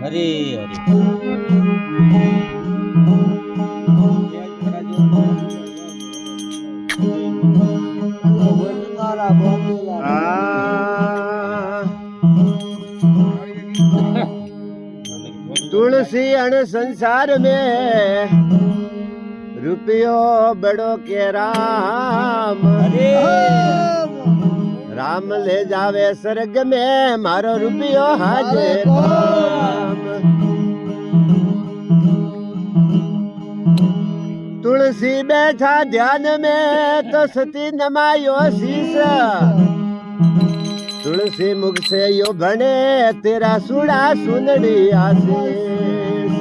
હરે હરે तुलसी अण संसार में रुपयो बड़ो के राम राम ले जावे स्वर्ग में मारो रुपयो हाजे काम तुलसी बैठा ध्यान में तो सती नमायो शीस तुलसी मुख से यो बने तेरा सुड़ा सुनड़ी आशीष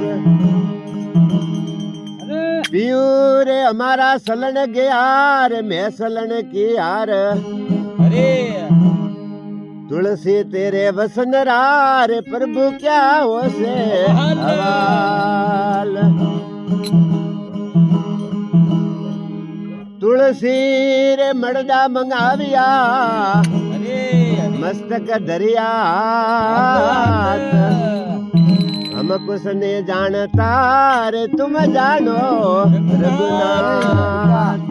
पियू रे हमारा सलन गया रे मैं सलन की यार હરે तुलसी तेरे वसन रे प्रभु क्या हो से हवाल तुलसी रे मड़दा मंगाविया હરે मस्तक दरिया हम कुछ नहीं जानता रे तुम जानो रघुनाथ